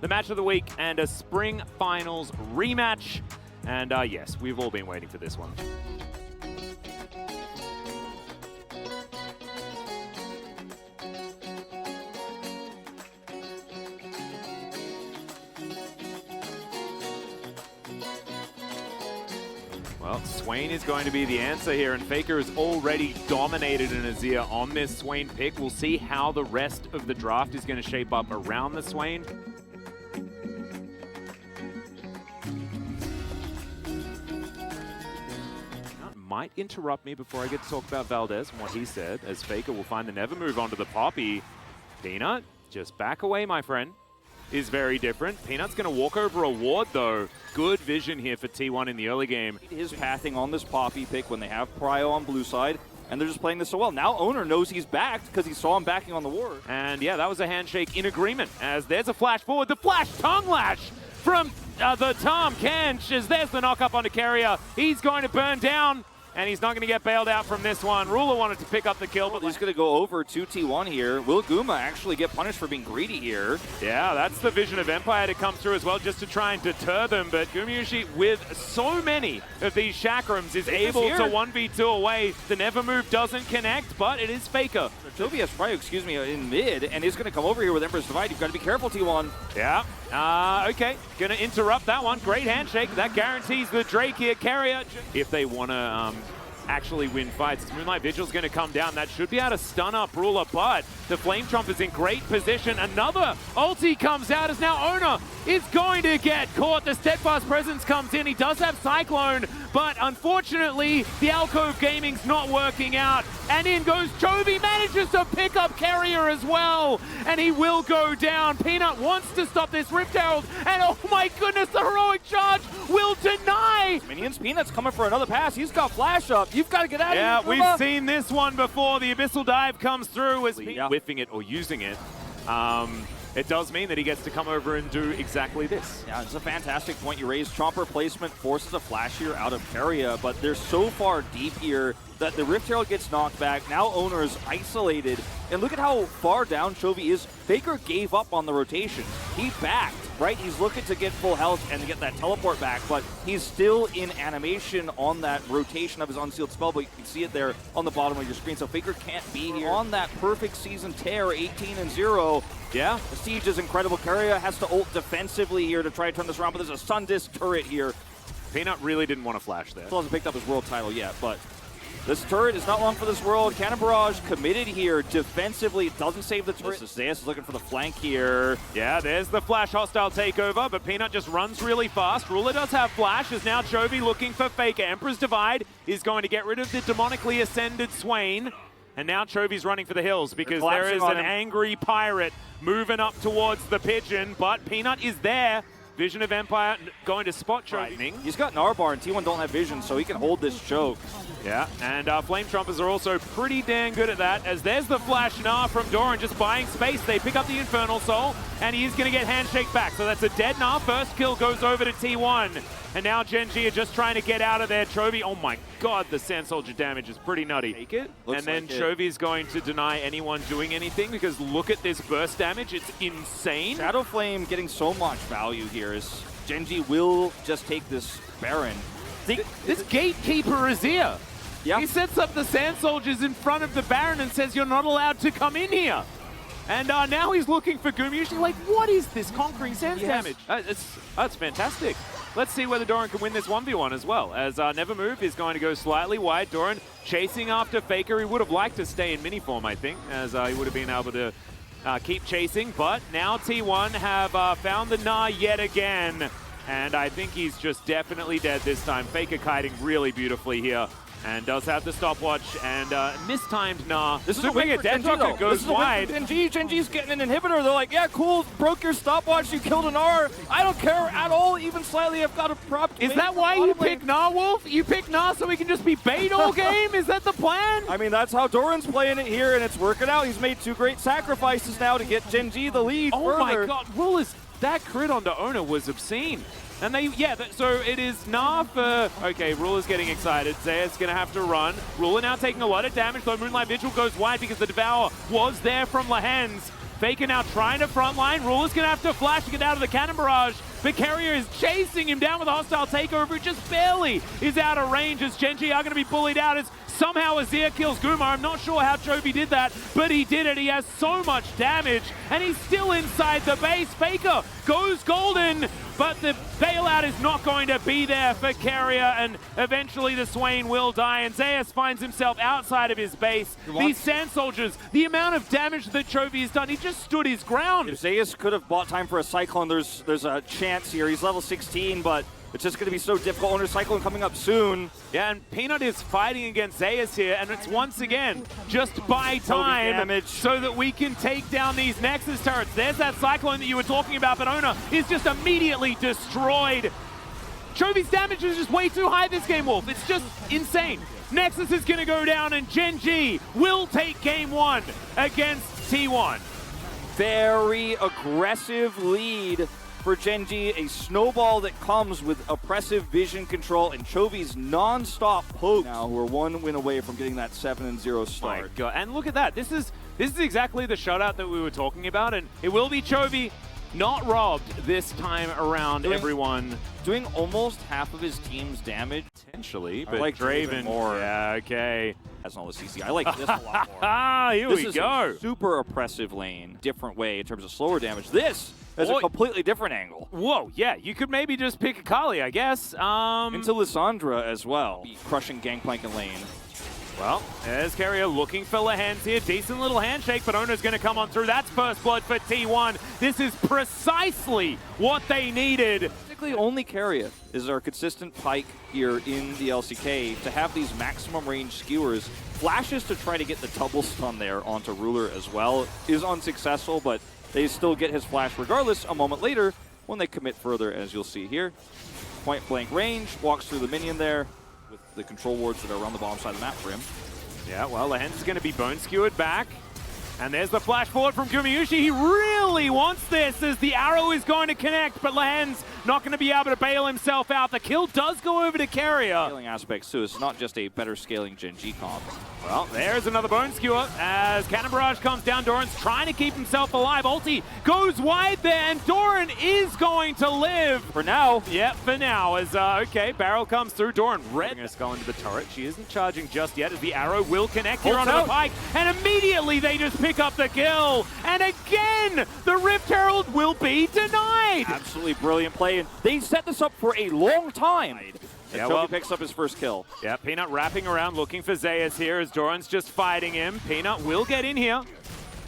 the match of the week and a spring finals rematch. And yes, we've all been waiting for this one. Well, Swain is going to be the answer here, and Faker has already dominated an Azir on this Swain pick. We'll see how the rest of the draft is going to shape up around the Swain. Might interrupt me before I get to talk about Valdez and what he said, as Faker will find the never move onto the Poppy. Peanut, just back away, my friend. Is very different. Peanut's going to walk over a ward, though. Good vision here for T1 in the early game. His pathing on this Poppy pick when they have Prio on blue side, and they're just playing this so well. Now Owner knows he's backed because he saw him backing on the ward. And yeah, that was a handshake in agreement, as there's a flash forward. The flash tongue lash from the Tom Kench, as there's the knock up onto Carrier. He's going to burn down. And he's not going to get bailed out from this one. Ruler wanted to pick up the kill, but he's going to go over to T1 here. Will Guma actually get punished for being greedy here? Yeah, that's the vision of Empire to come through as well, just to try and deter them. But Gumayushi, with so many of these chakrams, is able to 1v2 away. The never move doesn't connect, but it is Faker. Toby has Prio, excuse me, in mid, and is going to come over here with Emperor's Divide. You've got to be careful, T1. Yeah. Okay, going to interrupt that one. Great handshake. That guarantees the Drake here. Carrier, if they want to actually win fights, Moonlight Vigil's going to come down. That should be able to stun up Ruler, but the Flame Trump is in great position. Another ulti comes out as now Owner is going to get caught. The Steadfast Presence comes in. He does have Cyclone, but unfortunately, the Alcove Gaming's not working out. And in goes Chovy, manages to pick up Carrier as well, and he will go down. Peanut wants to stop this Rift Herald, and oh my goodness, the heroic charge will deny. Minions, Peanut's coming for another pass. He's got flash up. You've got to get out of here. Yeah, we've seen this one before. The Abyssal Dive comes through as whiffing it or using it. It does mean that he gets to come over and do exactly this. Yeah, it's a fantastic point you raised. Chomper placement forces a flash here out of Carrier, but they're so far deep here that the Rift Herald gets knocked back. Now Owner is isolated. And look at how far down Chovy is. Faker gave up on the rotation. He backed, right? He's looking to get full health and get that teleport back, but he's still in animation on that rotation of his unsealed spell, but you can see it there on the bottom of your screen. So Faker can't be here on that perfect season tear, 18-0. Yeah. The siege is incredible. Carrier has to ult defensively here to try to turn this around, but there's a Sundisk turret here. Peanut really didn't want to flash there. Still hasn't picked up his world title yet, but this turret is not long for this world. Cannon Barrage committed here defensively. It doesn't save the turret. Zeus is looking for the flank here. Yeah, there's the flash hostile takeover, but Peanut just runs really fast. Ruler does have flash, as now Chovy looking for Faker. Emperor's Divide is going to get rid of the demonically ascended Swain. And now Chovy's running for the hills because there is an angry pirate moving up towards the pigeon, but Peanut is there. Vision of Empire going to spot Chovy. He's got Narbar, and T1 don't have vision, so he can hold this choke. Yeah, and Flame Trumpers are also pretty dang good at that, as there's the flash Gnar from Doran just buying space. They pick up the Infernal Soul, and he's going to get handshake back. So that's a dead Gnar. First kill goes over to T1. And now Gen G are just trying to get out of there. Chovy, oh my god, the Sand Soldier damage is pretty nutty. Take it. And then Chovy's going to deny anyone doing anything, because look at this burst damage. It's insane. Shadow Flame getting so much value here as Gen G will just take this Baron. This Gatekeeper Azir. Yeah. He sets up the Sand Soldiers in front of the Baron and says, you're not allowed to come in here. And now he's looking for Gumayushi. Like, what is this Conquering Sands damage? That's fantastic. Let's see whether Doran can win this 1v1 as well, as Never Move is going to go slightly wide. Doran chasing after Faker. He would have liked to stay in mini form, I think, as he would have been able to keep chasing. But now T1 have found the Gnar yet again. And I think he's just definitely dead this time. Faker kiting really beautifully here. And does have the stopwatch, and mistimed Gnar. This is a win for Gen G, though. Goes wide. Gen G's getting an inhibitor. They're like, yeah, cool, broke your stopwatch, you killed an Gnar. I don't care at all, even slightly. I've got a prop. Is that why you pick Gnar, Wolf? You pick Gnar so we can just be bait all game? Is that the plan? I mean, that's how Doran's playing it here, and it's working out. He's made 2 great sacrifices now to get Gen G the lead further. My god, that crit onto Owner was obscene. And they, so it is Gnar for, okay, Ruler's getting excited. Zayas gonna have to run. Ruler now taking a lot of damage, though Moonlight Vigil goes wide because the Devour was there from Lehends. Faker now trying to frontline. Ruler's going to have to flash to get out of the cannon barrage. But Carrier is chasing him down with a hostile takeover. It just barely is out of range as Gen G are going to be bullied out as somehow Azir kills Guma. I'm not sure how Chovy did that, but he did it. He has so much damage, and he's still inside the base. Faker goes golden, but the bailout is not going to be there for Carrier, and eventually the Swain will die, and Zeus finds himself outside of his base. These Sand Soldiers, the amount of damage that Chovy has done, he just stood his ground. If Zeus could have bought time for a Cyclone, there's a chance here. He's level 16, but it's just going to be so difficult. Owner Cyclone coming up soon. Yeah, and Peanut is fighting against Zeus here, and it's once again just buy time so that we can take down these Nexus turrets. There's that Cyclone that you were talking about, but Owner is just immediately destroyed. Chovy's damage is just way too high this game, Wolf. It's just insane. Nexus is going to go down, and Gen G will take game one against T1. Very aggressive lead for Gen G, a snowball that comes with oppressive vision control and Chovy's non-stop poke. Now we're one win away from getting that 7-0 start. My God. And look at that. This is exactly the shutout that we were talking about, and it will be Chovy not robbed this time around, everyone. Doing almost half of his team's damage. Potentially, but like Draven more. Yeah, okay. That's not the CC. I like this a lot more. Here we go. This is a super oppressive lane, different way in terms of slower damage. This is a completely different angle. Whoa, yeah, you could maybe just pick Akali, I guess. Into Lissandra as well. Crushing Gangplank in lane. Well, there's Carrier looking for Lehans here. Decent little handshake, but Owner's going to come on through. That's first blood for T1. This is precisely what they needed. Basically, only Carrier is our consistent pike here in the LCK to have these maximum range skewers. Flashes to try to get the double stun there onto Ruler as well is unsuccessful, but they still get his flash regardless a moment later when they commit further, as you'll see here. Point blank range, walks through the minion there with the control wards that are around the bottom side of the map for him. Yeah, well, Lehans is going to be bone skewered back. And there's the flash forward from Gumayushi. He really wants this as the arrow is going to connect, but Lehans not going to be able to bail himself out. The kill does go over to Carrier. Scaling aspects too. It's not just a better scaling Gen G comp. Well, there's another bone skewer as Cannon Barrage comes down. Doran's trying to keep himself alive. Ulti goes wide there, and Doran is going to live. For now. Yep, for now. As, okay, barrel comes through. Doran red. A skull into the turret. She isn't charging just yet as the arrow will connect here onto the pike. And immediately they just pick up the kill. And again, the Rift Herald will be denied. Absolutely brilliant play. And they set this up for a long time. Yeah, Chovy picks up his first kill. Yeah, Peanut wrapping around looking for Zeus here as Doran's just fighting him. Peanut will get in here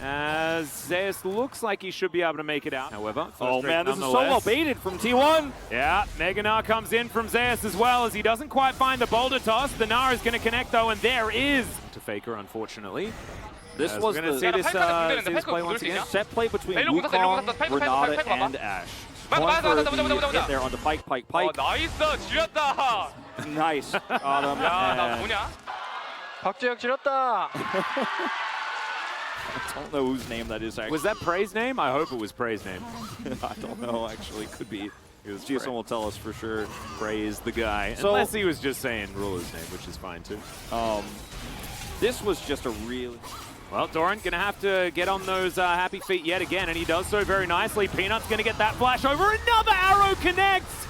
as Zeus looks like he should be able to make it out. However, oh man, this is so well baited from T1. Yeah, Mega Gnar comes in from Zeus as well as he doesn't quite find the boulder toss. The Gnar is going to connect though, and there is to Faker, unfortunately. This was going to see this play once again. Set play between Wukong, Renata, and Ashe. One for the hit there onto Pike. 나이스 지렸다. Nice. Got him. 나 뭐냐? 박재혁 지렸다. I don't know whose name that is actually. Was that Prey's name? I hope it was Prey's name. I don't know, actually. Could be. GSM will tell us for sure. Prey is the guy. So, unless he was just saying Ruler's name, which is fine too. This was just a really... Well, Doran going to have to get on those happy feet yet again, and he does so very nicely. Peanut's going to get that flash over. Another arrow connects,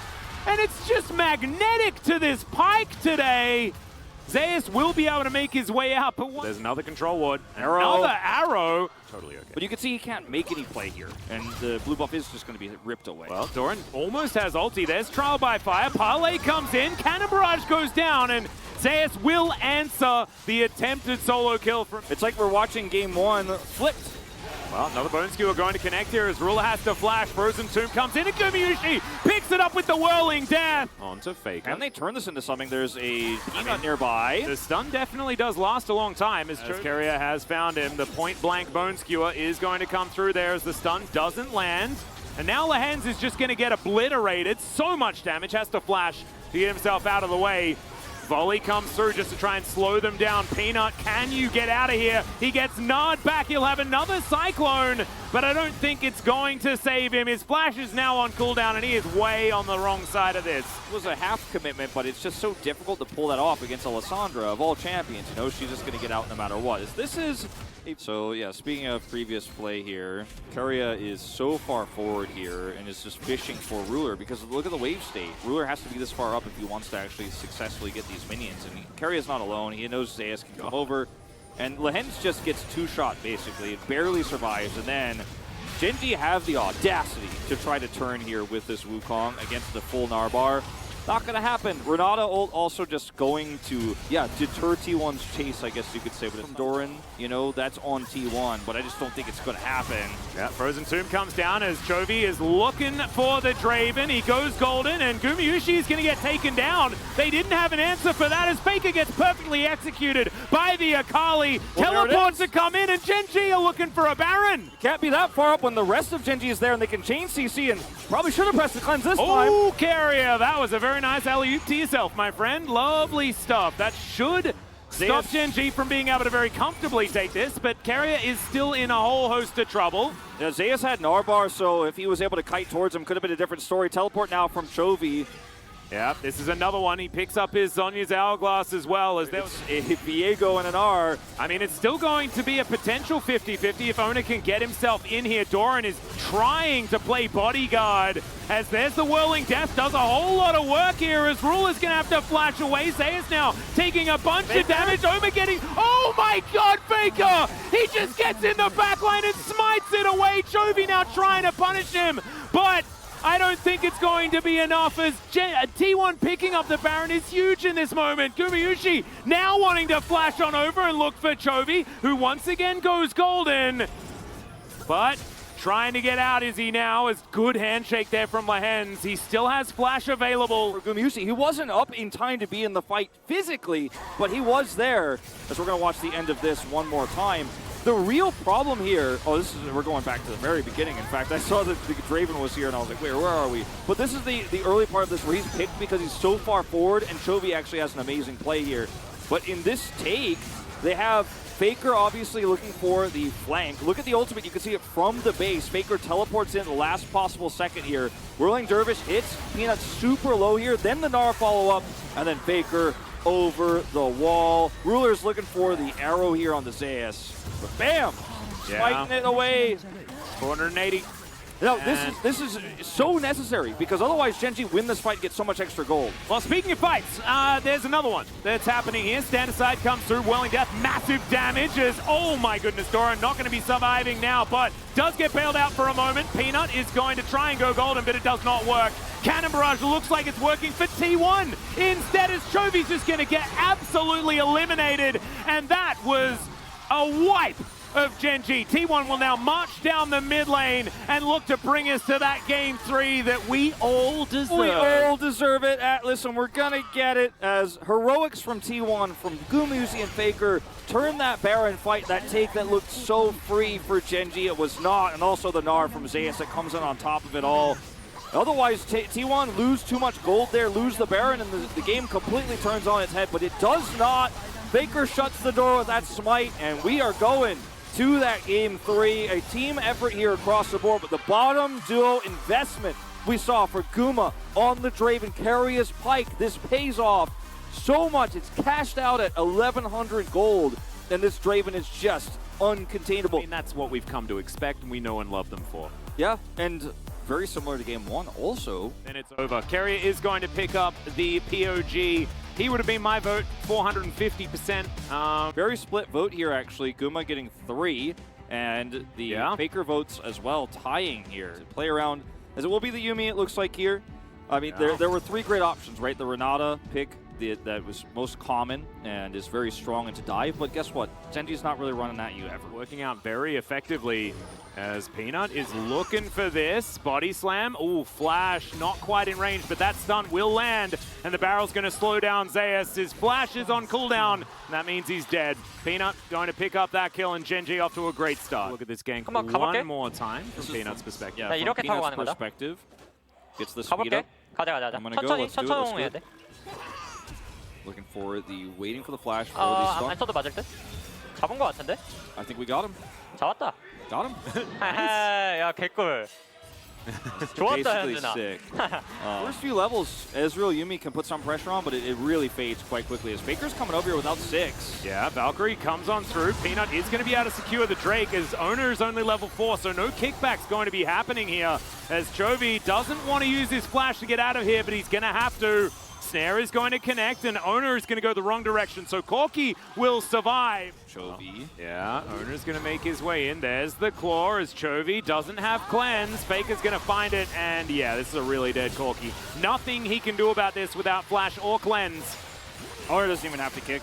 and it's just magnetic to this pike today. Zeus will be able to make his way out, but there's another control ward. Another arrow. Totally okay. But you can see he can't make any play here, and the blue buff is just going to be ripped away. Well, Doran almost has ulti. There's Trial by Fire. Parlay comes in. Cannon Barrage goes down, and Zeus will answer the attempted solo kill from... It's like we're watching game one flipped. Well, another bone skewer going to connect here as Ruler has to flash. Frozen Tomb comes in, and Gumayushi picks it up with the Whirling Death. Onto Faker. And they turn this into something. There's a Peanut nearby. The stun definitely does last a long time as Carrier has found him. The point-blank bone skewer is going to come through there as the stun doesn't land. And now Lehans is just going to get obliterated. So much damage, has to flash to get himself out of the way. Volley comes through just to try and slow them down. Peanut, can you get out of here? He gets Nard back. He'll have another Cyclone, but I don't think it's going to save him. His flash is now on cooldown, and he is way on the wrong side of this. It was a half commitment, but it's just so difficult to pull that off against Lissandra of all champions. You know, she's just going to get out no matter what. This is So yeah, speaking of previous play here, Keria is so far forward here and is just fishing for Ruler because look at the wave state. Ruler has to be this far up if he wants to actually successfully get these minions. And Keria's not alone. He knows Zayas can come over. And Lehens just gets two-shot basically. It barely survives. And then Genji have the audacity to try to turn here with this Wukong against the full Narbar. Not going to happen. Renata also just going to, deter T1's chase, I guess you could say. But from Doran, you know, that's on T1. But I just don't think it's going to happen. Yeah, Frozen Tomb comes down as Chovy is looking for the Draven. He goes golden, and Gumayushi is going to get taken down. They didn't have an answer for that as Faker gets perfectly executed by the Akali. Well, teleports to come in, and Genji are looking for a Baron. Can't be that far up when the rest of Genji is there, and they can chain CC, and probably should have pressed the cleanse this time. Oh, Keria, that was a very nice alley-oop to yourself, my friend. Lovely stuff. That should stop Genji from being able to very comfortably take this, but Keria is still in a whole host of trouble. Yeah, Zayas had Narbar, so if he was able to kite towards him, could have been a different story. Teleport now from Chovy. Yeah, this is another one. He picks up his Zhonya's Hourglass as well. As it's a Viego and an R. I mean, it's still going to be a potential 50-50 if Ona can get himself in here. Doran is trying to play bodyguard as there's the Whirling Death. Does a whole lot of work here as Ruler's going to have to flash away. Zayas now taking a bunch of damage. Oma getting... Oh my god, Faker! He just gets in the backline and smites it away. Chovy now trying to punish him, but... I don't think it's going to be enough as T1 picking up the Baron is huge in this moment. Gumayushi now wanting to flash on over and look for Chovy, who once again goes golden. But trying to get out is he now, as good handshake there from Lehens. He still has flash available. For Gumayushi, he wasn't up in time to be in the fight physically, but he was there. As we're going to watch the end of this one more time. The real problem here, we're going back to the very beginning. In fact, I saw that the Draven was here and I was like, wait, where are we? But this is the early part of this where he's picked because he's so far forward and Chovy actually has an amazing play here. But in this take, they have Faker obviously looking for the flank. Look at the ultimate, you can see it from the base. Faker teleports in the last possible second here. Whirling Dervish hits, Peanut super low here, then the Gnar follow-up, and then Faker over the wall. Ruler's looking for the arrow here on the Zayas. But bam! Fighting it away. 480. No, this is so necessary because otherwise Genji win this fight and get so much extra gold. Well, speaking of fights, there's another one that's happening here. Stand aside comes through, Whirling Death, massive damage as, oh my goodness, Doran not going to be surviving now, but does get bailed out for a moment. Peanut is going to try and go golden, but it does not work. Cannon Barrage looks like it's working for T1. Instead, as Chovy's just going to get absolutely eliminated, and that was a wipe of Genji. T1 will now march down the mid lane and look to bring us to that game 3 that we all deserve. We all deserve it, Atlas, and we're gonna get it as heroics from T1, from Gumayushi and Faker, turn that Baron fight, that take that looked so free for Genji. It was not, and also the Gnar from Zayas that comes in on top of it all. Otherwise, T1 lose too much gold there, lose the Baron, and the game completely turns on its head, but it does not. Faker shuts the door with that smite, and we are going to that game 3. A team effort here across the board, but the bottom duo investment we saw for Guma on the Draven, Keria's Pike, this pays off so much. It's cashed out at 1,100 gold, and this Draven is just uncontainable. I mean, that's what we've come to expect, and we know and love them for. Yeah, and very similar to game 1 also. Then it's over. Keria is going to pick up the POG. He would have been my vote, 450%. Very split vote here, actually. Guma getting 3, and the Faker votes as well, tying here. To play around, as it will be the Yuumi, it looks like here. I mean, there were 3 great options, right? The Renata pick that was most common and is very strong into dive, but guess what? Genji's not really running at you ever. Working out very effectively as Peanut is looking for this. Body slam. Ooh, flash. Not quite in range, but that stun will land. And the barrel's going to slow down Zayas. His flash is on cooldown, and that means he's dead. Peanut going to pick up that kill, and Genji off to a great start. Look at this gank one more time from Peanut's perspective. Yeah, from Peanut's perspective. Gets the speed up. 가자. I'm gonna go. Let's do 해야 돼. Looking for the, waiting for the flash for the stun. 안 써도 맞을 듯? 잡은 거 같은데? I think we got him. 잡았다. Got him. 야, 개꿀. 좋았다 Basically 현준아. sick. First few levels, Ezreal Yuumi can put some pressure on, but it really fades quite quickly as Faker's coming over here without 6. Yeah, Valkyrie comes on through. Peanut is going to be able to secure the Drake as Owner is only level 4, so no kickback's going to be happening here as Chovy doesn't want to use his flash to get out of here, but he's going to have to. Snare is going to connect, and Owner is going to go the wrong direction, so Corki will survive. Chovy. Yeah, Owner's going to make his way in. There's the claw as Chovy doesn't have cleanse. Faker's going to find it, and yeah, this is a really dead Corki. Nothing he can do about this without flash or cleanse. Owner doesn't even have to kick.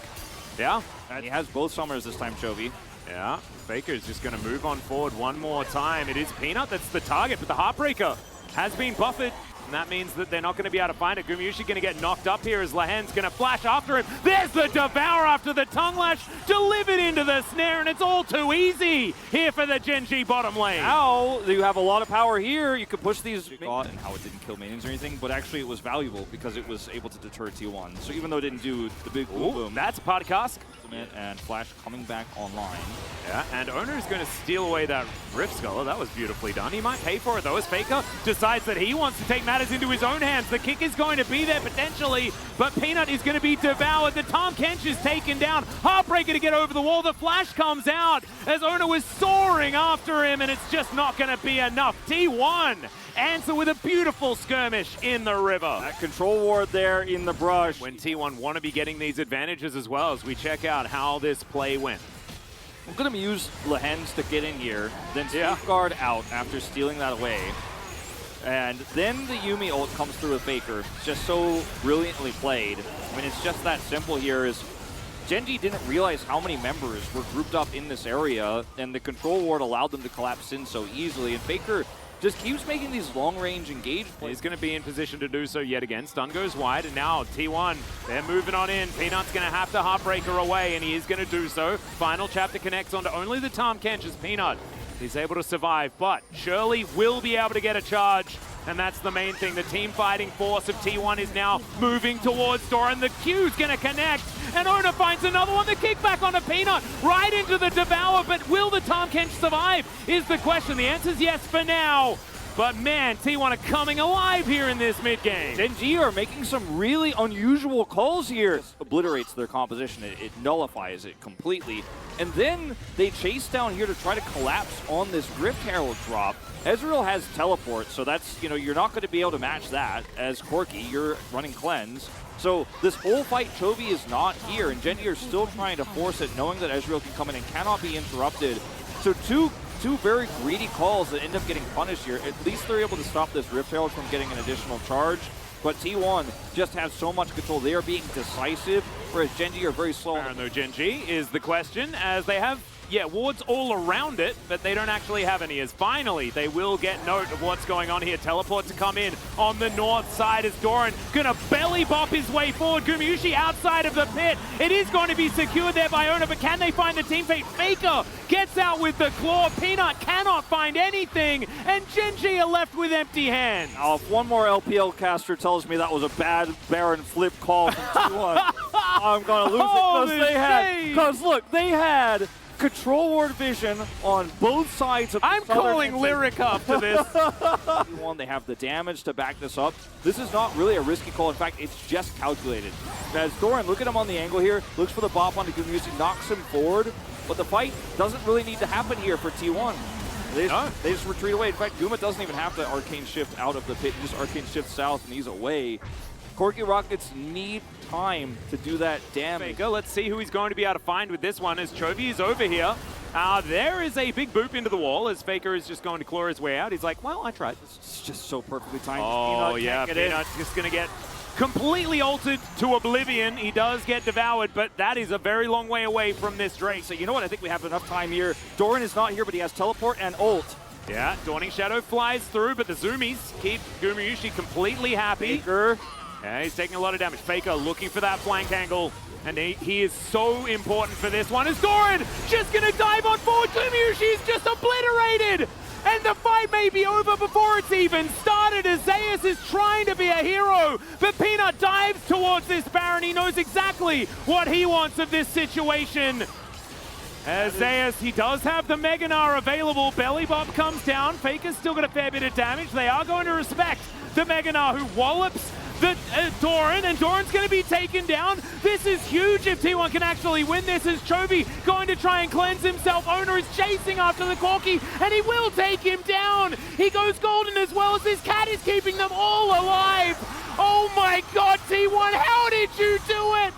Yeah. And he has both summoners this time, Chovy. Yeah, Faker's just going to move on forward one more time. It is Peanut that's the target, but the Heartbreaker has been buffered. And that means that they're not going to be able to find it. Gumayusi going to get knocked up here as Lahen's going to flash after him. There's the Devour after the Tongue Lash, delivered into the snare, and it's all too easy here for the Gen G bottom lane. Now you have a lot of power here. You could push these. And how it didn't kill minions or anything, but actually it was valuable because it was able to deter T1. So even though it didn't do the big boom, that's a party cask. And Flash coming back online. Yeah, and Owner is going to steal away that Rift Scholar. That was beautifully done. He might pay for it though as Faker decides that he wants to take matters into his own hands. The kick is going to be there potentially, but Peanut is going to be devoured. The Tahm Kench is taken down. Heartbreaker to get over the wall. The flash comes out as Owner was soaring after him, and it's just not going to be enough. T1 answer with a beautiful skirmish in the river. That control ward there in the brush. When T1 want to be getting these advantages as well as we check out how this play went. I'm going to use Lahens to get in here, then Safeguard out after stealing that away. And then the Yuumi ult comes through with Faker. It's just so brilliantly played. I mean, it's just that simple here is Gen G didn't realize how many members were grouped up in this area, and the control ward allowed them to collapse in so easily. And Faker just keeps making these long-range engage plays. He's going to be in position to do so yet again. Stun goes wide, and now T1, they're moving on in. Peanut's going to have to Heartbreaker away, and he is going to do so. Final chapter connects onto only the Tahm Kench as Peanut. He's able to survive, but Shirley will be able to get a charge, and that's the main thing. The team fighting force of T1 is now moving towards Doran. The Q's going to connect, and Owner finds another one. The kickback onto Peanut, right into the Devour, but will the Tahm Kench survive is the question. The answer is yes for now. But man, T1 are coming alive here in this mid-game. Gen G are making some really unusual calls here. It obliterates their composition. It nullifies it completely. And then they chase down here to try to collapse on this Rift Herald drop. Ezreal has teleport, so that's, you know, you're not going to be able to match that. As Corki, you're running cleanse. So this whole fight, Chovy is not here, and Gen G are still trying to force it, knowing that Ezreal can come in and cannot be interrupted. So two very greedy calls that end up getting punished here. At least they're able to stop this Rift Herald from getting an additional charge. But T1 just has so much control. They are being decisive, whereas Gen G are very slow. And though Gen G is the question, as they have, wards all around it, but they don't actually have any. As finally, they will get note of what's going on here. Teleport to come in on the north side as Doran gonna belly bop his way forward. Gumayusi outside of the pit. It is going to be secured there by Owner, but can they find the team fate? Faker gets out with the claw. Peanut cannot find anything, and Gen G are left with empty hands. Now, if one more LPL caster tells me that was a bad Baron flip call from T1, I'm gonna lose it because look, they had control ward vision on both sides of the I'm calling Lyric up to this. They have the damage to back this up. This is not really a risky call. In fact, it's just calculated. As Doran, look at him on the angle here, looks for the bop onto Gumayusi, knocks him forward, but the fight doesn't really need to happen here for T1. They just retreat away. In fact, Guma doesn't even have to Arcane Shift out of the pit. He just Arcane Shift south and he's away. Corki Rockets need time to do that damage. Faker, let's see who he's going to be able to find with this one as Chovy is over here. There is a big boop into the wall as Faker is just going to claw his way out. He's like, well, I tried. It's just so perfectly timed. Oh, yeah, Peanut just going to get completely altered to oblivion. He does get devoured, but that is a very long way away from this Drake. So you know what? I think we have enough time here. Doran is not here, but he has teleport and ult. Yeah, Dawning Shadow flies through, but the Zoomies keep Gumayusi completely happy. Faker. Yeah, he's taking a lot of damage. Faker looking for that flank angle, and he is so important for this one. As Doran just going to dive on forward, Gumayusi is just obliterated! And the fight may be over before it's even started as Zeus is trying to be a hero, but Peanut dives towards this Baron. He knows exactly what he wants of this situation. As Zeus, he does have the Mega Gnar available. Belly Bob comes down. Faker's still got a fair bit of damage. They are going to respect the Mega Gnar, who wallops the Doran, and Doran's going to be taken down. This is huge if T1 can actually win this, as Chovy going to try and cleanse himself. Owner is chasing after the Corki, and he will take him down. He goes golden as well, as this cat is keeping them all alive. Oh my god, T1, how did you do it?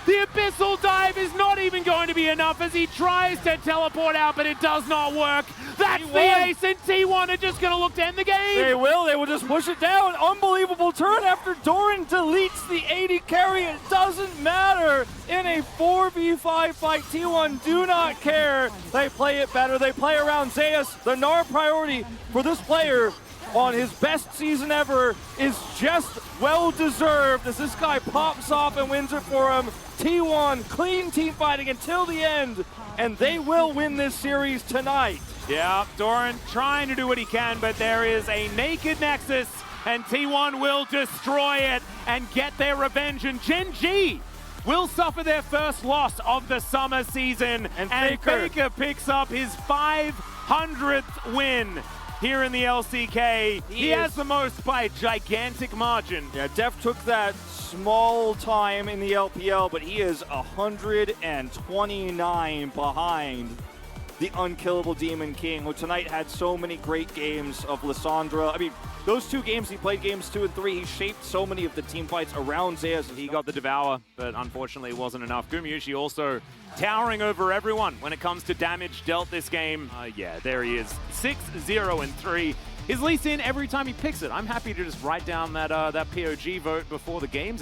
The Abyssal Dive is not even going to be enough as he tries to teleport out, but it does not work. That's the ace, and T1 are just going to look to end the game. They will just push it down. Unbelievable turn after Doran deletes the 80 carry. It doesn't matter. In a 4v5 fight, T1 do not care. They play it better. They play around Zeus. The Gnar priority for this player on his best season ever is just well-deserved as this guy pops off and wins it for him. T1, clean team fighting until the end, and they will win this series tonight. Yeah, Doran trying to do what he can, but there is a naked Nexus, and T1 will destroy it and get their revenge, and Gen G will suffer their first loss of the summer season, and Faker picks up his 500th win here in the LCK. He has the most by a gigantic margin. Yeah, Def took that small time in the LPL, but he is 129 behind the unkillable Demon King, who tonight had so many great games of Lissandra. I mean, those two games, he played games 2 and 3. He shaped so many of the team fights around Zeus. He got the Devour, but unfortunately it wasn't enough. Gumyushi also towering over everyone when it comes to damage dealt this game. Yeah, there he is, 6-0-3. His Lee Sin every time he picks it. I'm happy to just write down that POG vote before the games.